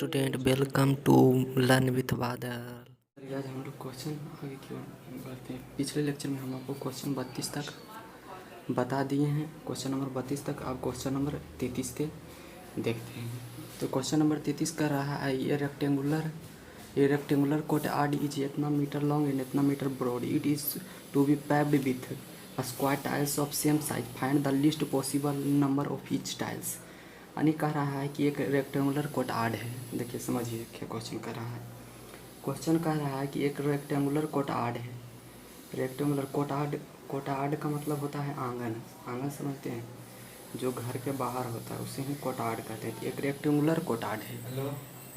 Student welcome to learn with Badal. आज हम लोग क्वेश्चन आगे क्यों बढ़ते हैं। पिछले लेक्चर में हम आपको क्वेश्चन 32 तक बता दिए हैं। क्वेश्चन नंबर 32 तक आप क्वेश्चन नंबर 33 के देखते हैं। तो क्वेश्चन नंबर 33 कर रहा है a rectangular courtyard is इतना मीटर लॉन्ग एंड इतना metre broad. It is to be paved with square tiles of same size. Find the least possible number of each tiles. यानी कह रहा है कि एक रेक्टेंगुलर कोट आर्ड है। देखिए समझिए क्या क्वेश्चन कर रहा है। क्वेश्चन कह रहा है कि एक रेक्टेंगुलर कोटआर्ड है। रेक्टेंगुलर कोटआर्ड का मतलब होता है आंगन। आंगन समझते हैं, जो घर के बाहर होता है उसे ही कोटआर्ड कहते हैं। एक रेक्टेंगुलर कोटआर्ड है।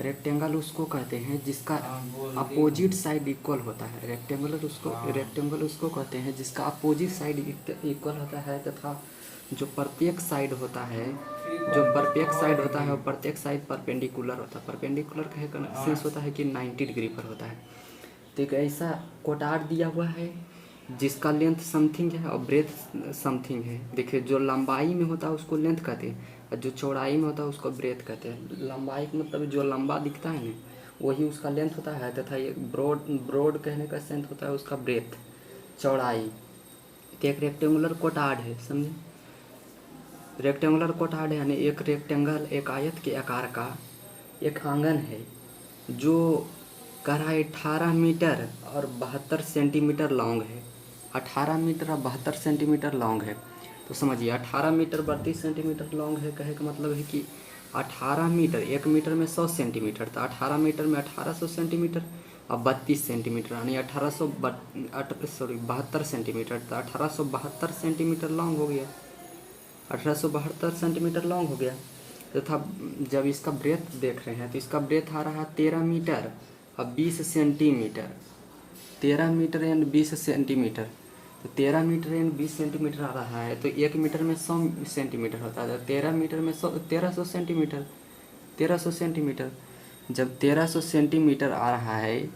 रेक्टेंगल उसको कहते हैं जिसका अपोजिट साइड इक्वल होता है। रेक्टेंगल उसको कहते हैं जिसका अपोजिट साइड इक्वल होता है तथा जो प्रत्येक साइड होता है वो प्रत्येक साइड परपेंडिकुलर होता है। परपेंडिकुलर का सेंस होता है कि 90 डिग्री पर होता है। तो एक ऐसा कोटआर्ड दिया हुआ है जिसका लेंथ समथिंग है और ब्रेथ समथिंग है। देखिए जो लंबाई में होता है उसको लेंथ कहते हैं और जो चौड़ाई में होता है उसको ब्रेथ कहते हैं। लंबाई का मतलब जो लंबा दिखता है ना वही उसका लेंथ होता है तथा ये ब्रॉड कहने का सेंस होता है उसका ब्रेथ, चौड़ाई। तो एक रेक्टेंगुलर कोटआर्ड है, समझे। रेक्टेंगुलर कोटआर्ड यानी एक रेक्टेंगल, एक आयत के आकार का एक आंगन है जो कह रहा है 18 मीटर और 72 सेंटीमीटर लॉन्ग है। 18 मीटर और 72 सेंटीमीटर लॉन्ग है। तो समझिए 18 मीटर 32 सेंटीमीटर लॉन्ग है। कहे का मतलब है कि 18 मीटर, 1 मीटर में 100 सेंटीमीटर, तो 18 मीटर में 1800 सेंटीमीटर और 32 सेंटीमीटर यानी 72 सेंटीमीटर, तो 1872 सेंटीमीटर लॉन्ग हो गया। 1872 सेंटीमीटर लॉन्ग हो गया तथा जब इसका ब्रेथ देख रहे हैं तो इसका ब्रेथ आ रहा है 13 मीटर और 20 सेंटीमीटर। 13 मीटर एंड 20 सेंटीमीटर, तो 13 मीटर एंड 20 सेंटीमीटर आ रहा है। तो 1 मीटर में 100 सेंटीमीटर होता है। 13 मीटर में 1300 सेंटीमीटर। 1300 सेंटीमीटर जब 1300 सेंटीमीटर आ रहा है,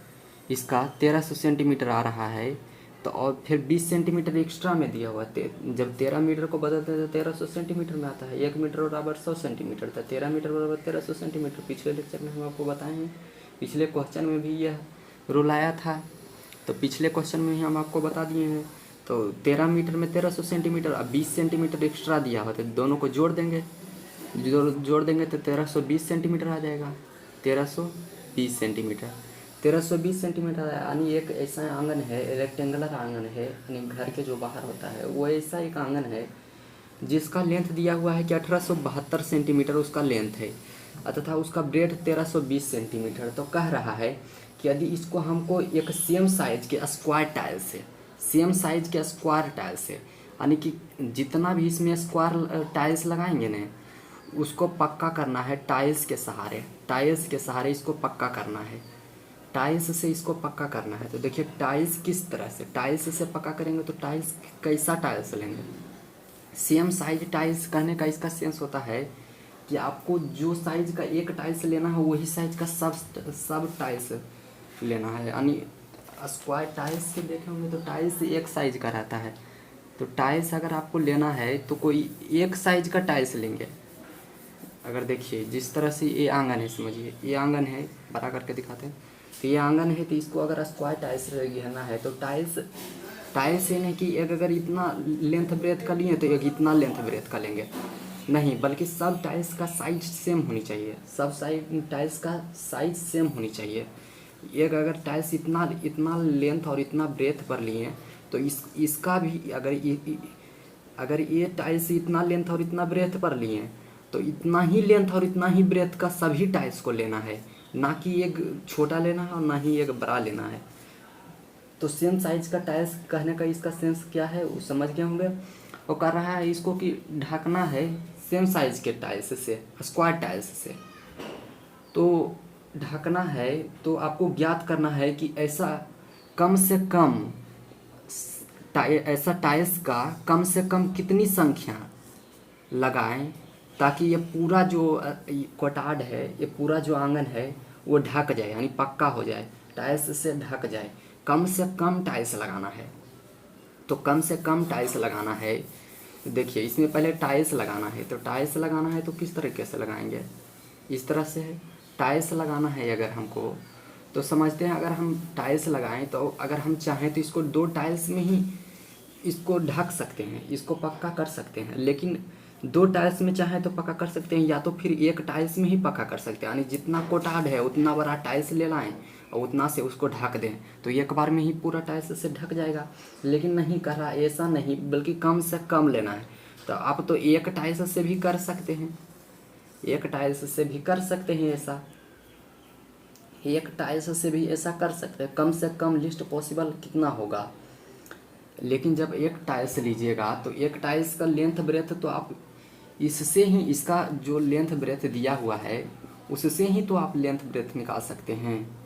इसका 1300 सेंटीमीटर आ रहा है तो और फिर 20 सेंटीमीटर एक्स्ट्रा में दिया हुआ है। जब 13 मीटर को बदलते हैं तो 1300 सेंटीमीटर में आता है। 1 मीटर बराबर 100 सेंटीमीटर था, 13 मीटर बराबर 1300 सेंटीमीटर। पिछले लेक्चर में हम आपको बताए हैं, पिछले क्वेश्चन में भी यह रूल आया था, तो पिछले क्वेश्चन में ही हम आपको बता दिए हैं। तो 13 मीटर में 1300 सेंटीमीटर और 20 सेंटीमीटर एक्स्ट्रा दिया हुआ, तो दोनों को जोड़ देंगे तो 1320 सेंटीमीटर आ जाएगा। 1320 सेंटीमीटर 1320 सेंटीमीटर यानी एक ऐसा आंगन है, रेक्टेंगुलर आंगन है, यानी घर के जो बाहर होता है वो ऐसा एक आंगन है जिसका लेंथ दिया हुआ है कि 1872 सेंटीमीटर उसका लेंथ है तथा उसका ब्रेड 1320 सेंटीमीटर। तो कह रहा है कि यदि इसको हमको एक सेम साइज के स्क्वायर टाइल्स से यानी कि जितना भी इसमें स्क्वायर टाइल्स लगाएंगे ना उसको पक्का करना है टाइल्स के सहारे इसको पक्का करना है। टाइल्स से इसको पक्का करना है। तो देखिए टाइल्स किस तरह से, टाइल्स से पक्का करेंगे तो टाइल्स कैसा टाइल्स लेंगे। सेम साइज टाइल्स कहने का इसका सेंस होता है कि आपको जो साइज का एक टाइल्स लेना है वही साइज का सब टाइल्स लेना है। यानी स्क्वायर टाइल्स के देखे होंगे तो टाइल्स एक साइज का रहता है। तो टाइल्स अगर आपको लेना है तो कोई एक साइज का टाइल्स लेंगे। अगर देखिए जिस तरह से ये आंगन है, समझिए ये आंगन है, बड़ा करके दिखाते हैं। तो ये आंगन है तो इसको अगर स्क्वायर टाइल्स घेरना है तो टाइल्स ये नहीं कि एक अगर इतना लेंथ ब्रेथ का लिए तो एक इतना लेंथ ब्रेथ का लेंगे, नहीं, बल्कि सब टाइल्स का साइज सेम होनी चाहिए। टाइल्स का साइज सेम होनी चाहिए। एक अगर टाइल्स इतना लेंथ और इतना ब्रेथ पर लिए तो इसका भी अगर ये टाइल्स इतना लेंथ और इतना ब्रेथ पर लिए तो इतना ही लेंथ और इतना ही ब्रेथ का सभी टाइल्स को लेना है, ना कि एक छोटा लेना है और ना ही एक बड़ा लेना है। तो सेम साइज का टाइल्स कहने का इसका सेंस क्या है वो समझ गए होंगे। वो कर रहा है इसको कि ढकना है सेम साइज के टाइल्स से, स्क्वायर टाइल्स से। तो ढकना है तो आपको ज्ञात करना है कि ऐसा कम से कम ऐसा टाइल्स का कम से कम कितनी संख्या लगाएं ताकि ये पूरा जो कोटआर्ड है, ये पूरा जो आंगन है वो ढक जाए, यानी पक्का हो जाए, टाइल्स से ढक जाए। कम से कम टाइल्स लगाना है। तो कम से कम टाइल्स लगाना है। देखिए इसमें पहले टाइल्स लगाना है, तो टाइल्स लगाना है तो किस तरीके से लगाएंगे, इस तरह से है। टाइल्स लगाना है अगर हमको, तो समझते हैं अगर हम टाइल्स लगाएं तो अगर हम चाहें तो इसको 2 टाइल्स में ही इसको ढक सकते हैं, इसको पक्का कर सकते हैं। लेकिन 2 टाइल्स में चाहे तो पक्का कर सकते हैं, या तो फिर 1 टाइल्स में ही पक्का कर सकते हैं। यानी जितना कोटाड है उतना बड़ा टाइल्स ले लाएं और उतना से उसको ढक दें, तो एक बार में ही पूरा टाइल्स से ढक जाएगा। लेकिन नहीं कर रहा, ऐसा नहीं, बल्कि कम से कम लेना है। तो आप तो 1 टाइल्स से भी कर सकते हैं, 1 टाइल्स से भी कर सकते हैं ऐसा, 1 टाइल्स से भी ऐसा कर सकते हैं। कम से कम लिस्ट पॉसिबल कितना होगा, लेकिन जब 1 टाइल्स लीजिएगा तो 1 टाइल्स का लेंथ ब्रेथ तो आप इससे ही, इसका जो लेंथ ब्रेथ दिया हुआ है उससे ही तो आप लेंथ ब्रेथ निकाल सकते हैं।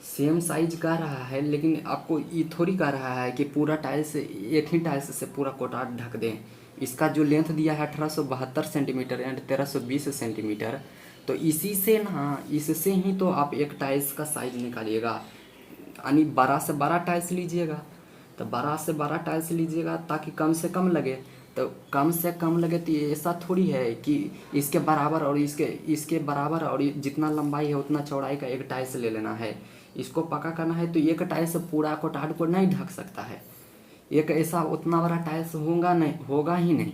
सेम साइज का रहा है, लेकिन आपको ये थोड़ी कह रहा है कि पूरा टाइल्स एक ही टाइल्स से पूरा कोटाट ढक दें। इसका जो लेंथ दिया है 1872 सेंटीमीटर एंड 1320 सेंटीमीटर, तो इसी से ना, इससे ही तो आप 1 टाइल्स का साइज निकालिएगा। यानी 12 से 12 टाइल्स लीजिएगा, तो 12 से 12 टाइल्स लीजिएगा ताकि कम से कम लगे। तो कम से कम लगे तो ये ऐसा थोड़ी है कि इसके बराबर और इसके बराबर और जितना लंबाई है उतना चौड़ाई का 1 टाइल्स ले लेना है। इसको पक्का करना है तो 1 टाइल्स पूरा कोटाड को नहीं ढक सकता है, एक ऐसा उतना बड़ा टाइल्स होगा ही नहीं।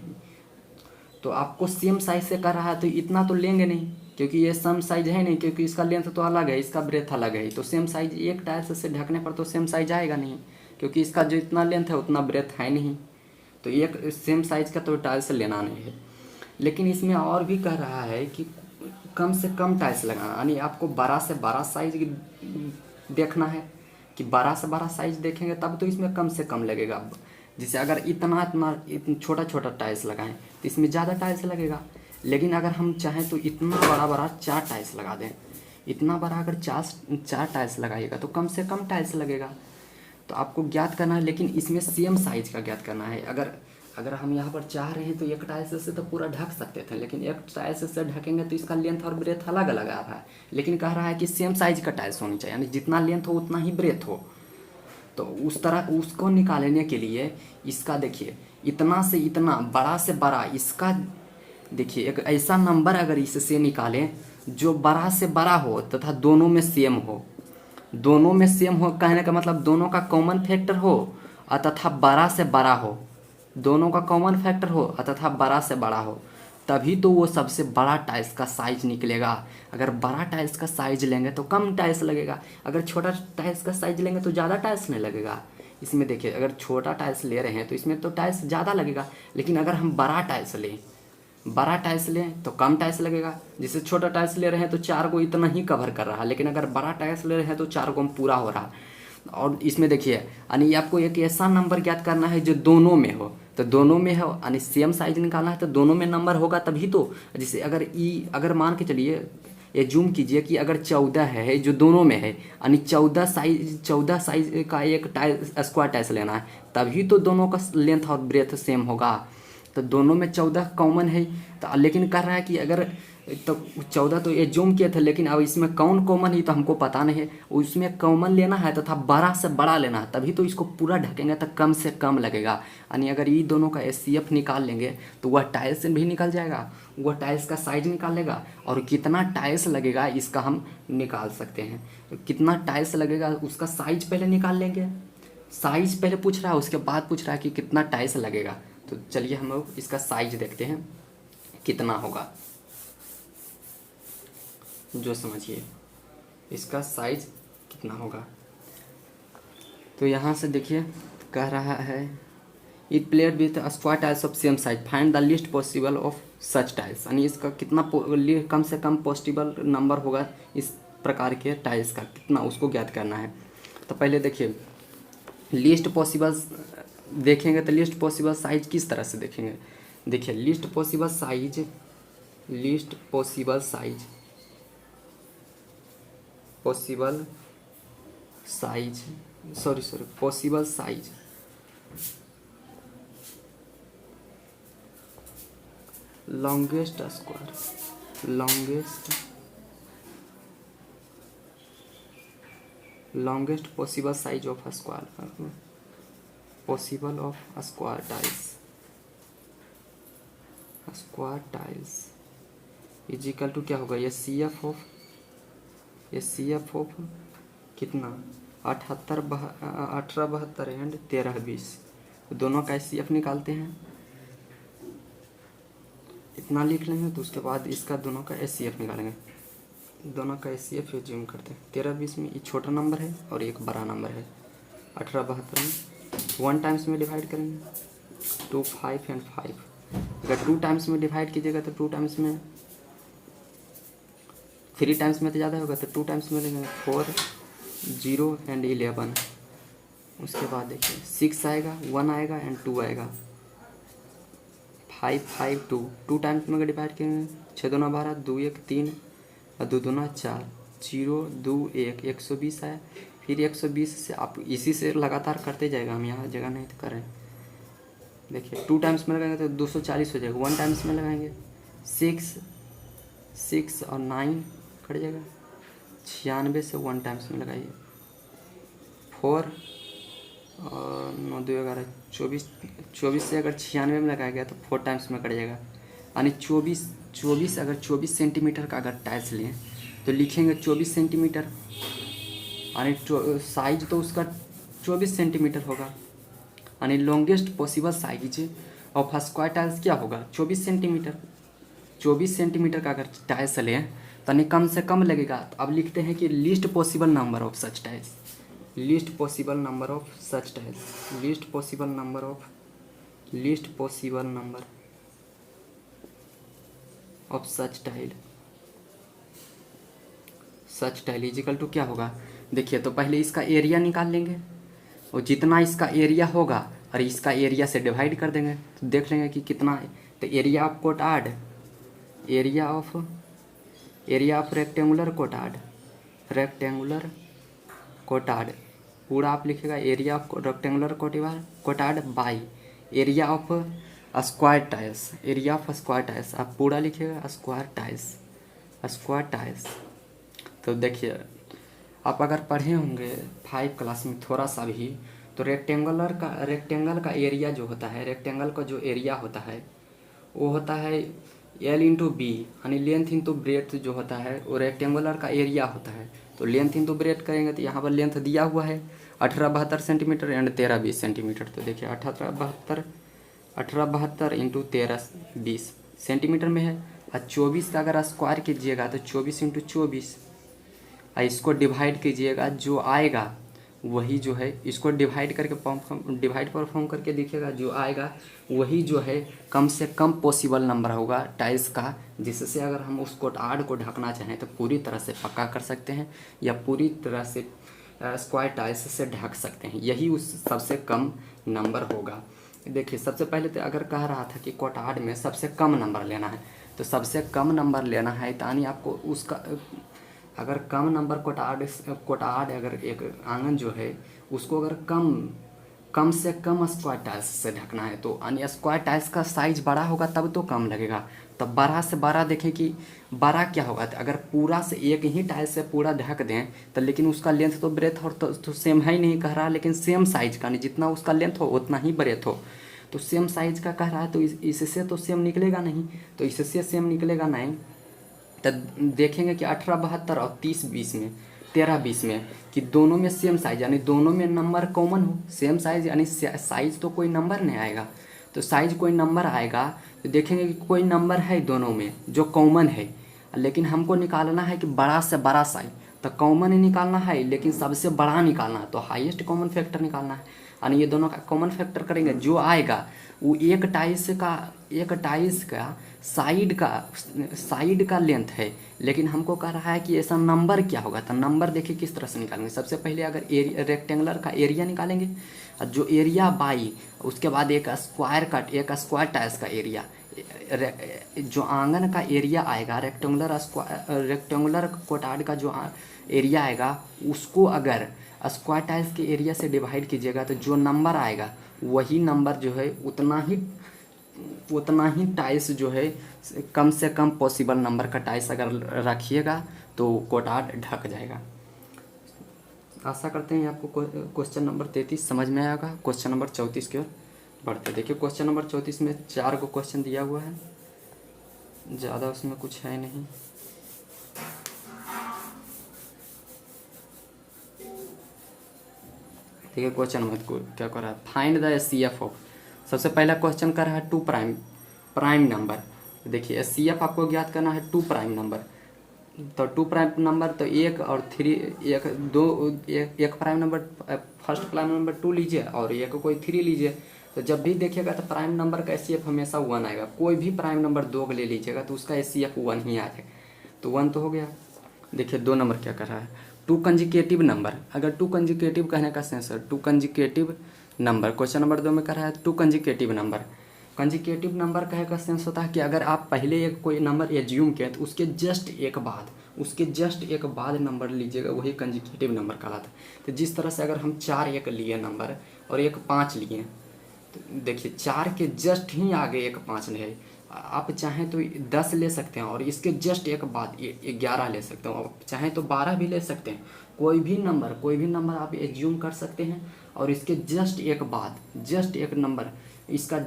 तो आपको सेम साइज से कर रहा है तो इतना तो लेंगे नहीं, क्योंकि ये सेम साइज है नहीं, क्योंकि इसका लेंथ तो अलग है, इसका ब्रेथ अलग है। तो सेम साइज 1 टाइल्स से ढकने पर तो सेम साइज आएगा नहीं, क्योंकि इसका जो इतना लेंथ है उतना ब्रेथ है नहीं। तो एक सेम साइज का तो टाइल्स लेना नहीं है। लेकिन इसमें और भी कह रहा है कि कम से कम टाइल्स लगाना, यानी आपको 12 से 12 साइज देखना है कि 12 से 12 साइज देखेंगे तब तो इसमें कम से कम लगेगा। जैसे अगर इतना छोटा छोटा टाइल्स लगाएं तो इसमें ज़्यादा टाइल्स लगेगा। लेकिन अगर हम चाहें तो इतना बड़ा बड़ा 4 टाइल्स लगा दें, इतना बड़ा अगर 4 टाइल्स लगाइएगा तो कम से कम टाइल्स लगेगा। तो आपको ज्ञात करना है, लेकिन इसमें सेम साइज का ज्ञात करना है। अगर हम यहाँ पर चाह रहे हैं तो 1 टाइल्स से तो पूरा ढक सकते थे, लेकिन 1 टाइल्स से ढकेंगे तो इसका लेंथ और ब्रेथ अलग अलग आ रहा है। लेकिन कह रहा है कि सेम साइज का टाइल्स होनी चाहिए, यानी जितना लेंथ हो उतना ही ब्रेथ हो। तो उस तरह उसको निकालने के लिए इसका देखिए, इतना से इतना, बड़ा से बड़ा, इसका देखिए एक ऐसा नंबर अगर इससे निकालें जो बड़ा से बड़ा हो तथा दोनों में सेम हो, दोनों में सेम हो कहने का मतलब दोनों का कॉमन फैक्टर हो तथा बड़ा से बड़ा हो, दोनों का कॉमन फैक्टर हो तथा बड़ा से बड़ा हो, तभी तो वो सबसे बड़ा टाइल्स का साइज निकलेगा। अगर बड़ा टाइल्स का साइज लेंगे तो कम टाइल्स लगेगा, अगर छोटा टाइल्स का साइज लेंगे तो ज़्यादा टाइल्स नहीं लगेगा। इसमें देखिए, अगर छोटा टाइल्स ले रहे हैं तो इसमें तो टाइल्स ज़्यादा लगेगा, लेकिन अगर हम बड़ा टाइल्स लें तो कम टाइल्स लगेगा। जैसे छोटा टाइल्स ले रहे हैं तो 4 को इतना ही कवर कर रहा है, लेकिन अगर बड़ा टाइल्स ले रहे हैं तो 4 को पूरा हो रहा। और इसमें देखिए, यानी आपको एक ऐसा नंबर ज्ञात करना है जो दोनों में हो, तो दोनों में हो यानी सेम साइज निकालना है तो दोनों में नंबर होगा तभी तो। जैसे अगर मान के चलिए, ये जूम कीजिए कि अगर 14 है जो दोनों में है, यानी 14 साइज का एक टाइल्स स्क्वायर टाइल्स लेना है, तभी तो दोनों का लेंथ और ब्रेथ सेम होगा। तो दोनों में 14 कॉमन है, तो लेकिन कह रहा है कि अगर तो 14 तो ये जूम किए थे, लेकिन अब इसमें कौन कॉमन ही तो हमको पता नहीं है। उसमें कॉमन लेना है तथा बड़ा से बड़ा लेना है, तभी तो इसको पूरा ढकेंगे तो कम से कम लगेगा। यानी अगर ये दोनों का एचसीएफ निकाल लेंगे तो वह टाइल्स भी निकल जाएगा, वह टाइल्स का साइज निकाल लेगा, और कितना टाइल्स लगेगा इसका हम निकाल सकते हैं। तो कितना टाइल्स लगेगा उसका साइज पहले निकाल लेंगे। साइज पहले पूछ रहा है, उसके बाद पूछ रहा है कि कितना टाइल्स लगेगा। तो चलिए हम लोग इसका साइज देखते हैं कितना होगा, जो समझिए इसका साइज कितना होगा। तो यहाँ से देखिए कह रहा है, it player with square tiles of same size, find the list possible of such tiles. यानी इसका कितना कम से कम पॉसिबल नंबर होगा इस प्रकार के टाइल्स का, कितना उसको ज्ञात करना है। तो पहले देखिए, लिस्ट पॉसिबल देखेंगे तो लिस्ट पॉसिबल साइज किस तरह से देखेंगे। देखिए, least possible size longest possible size of square tiles is equal to क्या होगा, ये CF ऑफ HCF ऑफ कितना 18 72 एंड 13 20, दोनों का HCF निकालते हैं। इतना लिख लेंगे तो उसके बाद इसका दोनों का HCF निकालेंगे। दोनों का HCF एज्यूम करते हैं। 13 20 में ये छोटा नंबर है और एक बड़ा नंबर है। 18 72 में 1 टाइम्स में डिवाइड करेंगे 2 5 एंड 5। अगर 2 टाइम्स में डिवाइड कीजिएगा तो 2 टाइम्स में 3 टाइम्स में तो ज़्यादा होगा तो 2 टाइम्स में लेंगे 4 0 एंड 11। उसके बाद देखिए 6 आएगा, 1 आएगा एंड 2 आएगा। 5 5 2 2 टाइम्स में अगर डिवाइड करेंगे 6 2 12 2 1 3 और 2 2 4 0 2 1 120 आया। फिर 120 से आप इसी से लगातार करते जाएगा, हम यहाँ जगह नहीं तो करें। देखिए 2 टाइम्स में लगाएंगे तो 240 हो जाएगा। 1 टाइम्स में लगाएंगे 6 और 9 कट जाएगा। 96 से 1 टाइम्स में लगाइए 4 और 9 2 11 24 से अगर 96 में लगाया गया तो 4 टाइम्स में कट जाएगा। यानी 24 अगर 24 सेंटीमीटर का अगर टाइल्स लें तो लिखेंगे 24 सेंटीमीटर, यानी साइज तो उसका 24 सेंटीमीटर होगा। यानी longest possible size of square tiles क्या होगा 24 सेंटीमीटर। 24 सेंटीमीटर का अगर टाइल्स लें तो यानी कम से कम लगेगा। तो अब लिखते हैं कि least possible number of such tiles, least possible number of such tiles, least possible number of such tile equal to क्या होगा। देखिए तो पहले इसका एरिया निकाल लेंगे और जितना इसका एरिया होगा और इसका एरिया से डिवाइड कर देंगे तो देख लेंगे कि कितना है। तो area of courtyard, area of rectangular courtyard पूरा आप लिखेगा area of rectangular courtyard by area of square tiles, आप पूरा लिखिएगा स्क्वायर टाइल्स। तो देखिए आप अगर पढ़े होंगे 5 क्लास में थोड़ा सा भी, तो रेक्टेंगल का एरिया जो होता है, रेक्टेंगल का जो एरिया होता है वो होता है L इंटू बी, यानी लेंथ इंटू ब्रेथ जो होता है वो रेक्टेंगुलर का एरिया होता है। तो लेंथ इंटू ब्रेथ करेंगे तो यहाँ पर लेंथ दिया हुआ है 1872 सेंटीमीटर एंड 13 20 सेंटीमीटर। तो देखिए 1872 इंटू 13 20 सेंटीमीटर में है। और 24 का अगर स्क्वायर कीजिएगा तो 24 इंटू 24, और इसको डिवाइड कीजिएगा जो आएगा वही जो है, इसको डिवाइड परफॉर्म करके देखिएगा जो आएगा वही जो है कम से कम पॉसिबल नंबर होगा टाइल्स का, जिससे अगर हम उस कोटार्ड को ढकना चाहें तो पूरी तरह से पक्का कर सकते हैं या पूरी तरह से स्क्वायर टाइल्स से ढक सकते हैं। यही उस सबसे कम नंबर होगा। देखिए सबसे पहले तो अगर कह रहा था कि कोटार्ड में सबसे कम नंबर लेना है, तो सबसे कम नंबर लेना है यानी आपको उसका अगर कम नंबर कोटार्ड अगर एक आंगन जो है उसको अगर कम से कम स्क्वायर टाइल्स से ढकना है तो यानी स्क्वायर टाइल्स का साइज बड़ा होगा तब तो कम लगेगा। तब बड़ा से बड़ा देखें कि बड़ा क्या होगा। तो अगर पूरा से एक ही टाइल्स से पूरा ढक दें तो लेकिन उसका लेंथ तो ब्रेथ और तो सेम है ही नहीं कह रहा, लेकिन सेम साइज का नहीं, जितना उसका लेंथ हो उतना ही ब्रेथ हो। तो सेम साइज का कह रहा है तो इससे तो सेम निकलेगा नहीं, तो इससे सेम निकलेगा नहीं। तो देखेंगे कि 1872 और 30 20 में 13 20 में कि दोनों में सेम साइज, यानी दोनों में नंबर कॉमन हो, सेम साइज यानी साइज तो कोई नंबर नहीं आएगा। तो साइज कोई नंबर आएगा तो देखेंगे कि कोई नंबर है दोनों में जो कॉमन है, लेकिन हमको निकालना है कि बड़ा से बड़ा साइज। तो कॉमन ही निकालना है लेकिन सबसे बड़ा निकालना है, तो हाईएस्ट कॉमन फैक्टर निकालना है। यानी ये दोनों का कॉमन फैक्टर करेंगे जो आएगा वो एक टाइल्स का साइड का लेंथ है, लेकिन हमको कह रहा है कि ऐसा नंबर क्या होगा। तो नंबर देखिए किस तरह से निकालेंगे। सबसे पहले अगर रेक्टेंगुलर का एरिया निकालेंगे और जो एरिया बाई उसके बाद एक स्क्वायर टाइल्स का एरिया, जो आंगन का एरिया आएगा रेक्टेंगुलर कोटार्ड का जो एरिया आएगा उसको अगर स्क्वायर टाइल्स के एरिया से डिवाइड कीजिएगा तो जो नंबर आएगा वही नंबर जो है उतना ही टाइल्स जो है कम से कम पॉसिबल नंबर का टाइल्स अगर रखिएगा तो कोटार्ड ढक जाएगा। आशा करते हैं आपको क्वेश्चन नंबर 33 समझ में आएगा। क्वेश्चन नंबर 34 की ओर बढ़ते। देखिए क्वेश्चन नंबर 34 में 4 को क्वेश्चन दिया हुआ है, ज़्यादा उसमें कुछ है नहीं। देखिए क्वेश्चन नंबर को क्या कर रहा है, फाइंड द एचसीएफ ऑफ। सबसे पहला क्वेश्चन कर रहा है टू प्राइम नंबर। देखिए एचसीएफ आपको ज्ञात करना है टू प्राइम नंबर। तो टू प्राइम नंबर तो एक और थ्री, एक prime number, first prime number two लीजिए और एक कोई थ्री लीजिए। तो जब भी देखिएगा तो प्राइम नंबर का एचसीएफ हमेशा वन आएगा। कोई भी प्राइम नंबर दो ले लीजिएगा तो उसका एचसीएफ वन ही आएगा। तो वन तो हो गया। देखिए 2 नंबर क्या कर रहा है, टू कंजिकेटिव नंबर। अगर टू कंजिकेटिव कहने का सेंस है two consecutive number. Question number 2 में कर रहा है टू कंजिकेटिव नंबर। कंजिकेटिव नंबर कहे का सेंस होता है कि अगर आप पहले एक कोई नंबर एज्यूम किए तो उसके जस्ट एक बाद नंबर लीजिएगा, वही कंजिकेटिव नंबर कहलाता है। तो जिस तरह से अगर हम 4 एक लिए नंबर और एक 5 लिए, तो देखिए 4 के जस्ट ही आगे एक 5 है। आप चाहें तो 10 ले सकते हैं और इसके जस्ट एक बाद 11 ले सकते हैं, और चाहें तो 12 भी ले सकते हैं। कोई भी नंबर आप एज्यूम कर सकते हैं और इसके जस्ट एक नंबर, इसका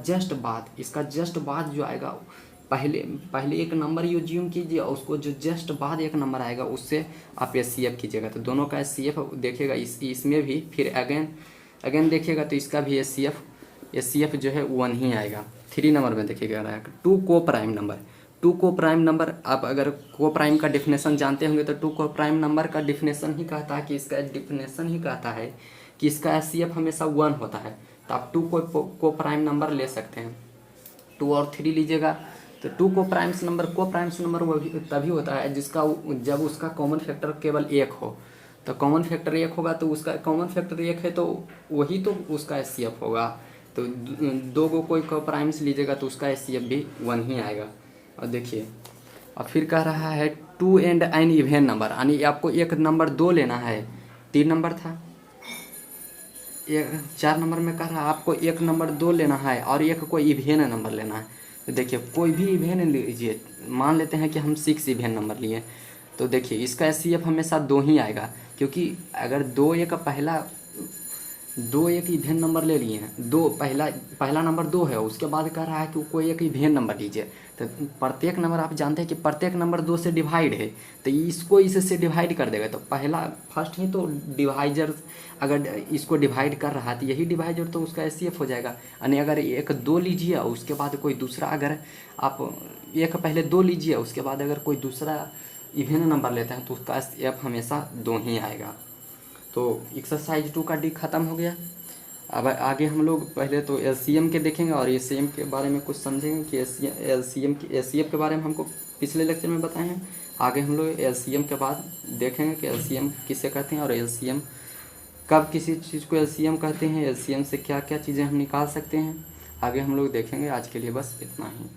जस्ट बाद जो आएगा, पहले एक नंबर एज्यूम कीजिए और उसको जो जस्ट बाद एक नंबर आएगा उससे आप एचसीएफ कीजिएगा। तो दोनों का एचसीएफ देखिएगा, इसमें भी फिर अगेन देखिएगा तो इसका भी एचसीएफ जो है वन ही आएगा। 3 नंबर में देखिएगा टू को प्राइम नंबर। आप अगर को प्राइम का डिफिनेशन जानते होंगे तो टू को प्राइम नंबर का डिफिनेशन ही कहता है कि इसका एचसीएफ हमेशा वन होता है। तो आप टू को प्राइम नंबर ले सकते हैं। 2 और 3 लीजिएगा तो टू को प्राइम्स नंबर वो तभी होता है जब उसका कॉमन फैक्टर केवल एक हो। तो कॉमन फैक्टर एक होगा तो उसका कॉमन फैक्टर एक है तो वही तो उसका एचसीएफ होगा। तो 2 को कोई को प्राइम्स लीजिएगा तो उसका एचसीएफ भी वन ही आएगा। और देखिए और फिर कह रहा है two and n even number, यानी आपको एक नंबर 2 लेना है। 3 नंबर था, 4 नंबर में कह रहा है आपको एक नंबर 2 लेना है और एक कोई इवेन नंबर लेना है। तो देखिए कोई भी इवेन लीजिए, मान लेते हैं कि हम 6 इवेन नंबर लिए, तो देखिए इसका एचसीएफ हमेशा 2 ही आएगा, क्योंकि अगर 2 एक इवेन नंबर ले लिए हैं, पहला नंबर 2 है, उसके बाद कह रहा है कि कोई एक इवेन नंबर लीजिए। तो प्रत्येक नंबर आप जानते हैं कि प्रत्येक नंबर 2 से डिवाइड है, तो इसको इससे डिवाइड कर देगा। तो फर्स्ट ही तो डिवाइजर, अगर इसको डिवाइड कर रहा है तो यही डिवाइजर तो उसका एचसीएफ हो जाएगा। यानी अगर एक 2 लीजिए और उसके बाद कोई दूसरा, अगर आप एक पहले 2 लीजिए उसके बाद अगर कोई दूसरा इवेन नंबर लेते हैं तो उसका एचसीएफ हमेशा 2 ही आएगा। तो एक्सरसाइज 2 का डी खत्म हो गया। अब आगे हम लोग पहले तो एलसीएम के देखेंगे और एलसीएम के बारे में कुछ समझेंगे कि एलसीएम के बारे में हमको पिछले लेक्चर में बताए हैं। आगे हम लोग एलसीएम के बाद देखेंगे कि एलसीएम किसे कहते हैं और एलसीएम कब किसी चीज़ को एलसीएम कहते हैं, एलसीएम से क्या क्या चीज़ें हम निकाल सकते हैं, आगे हम लोग देखेंगे। आज के लिए बस इतना ही।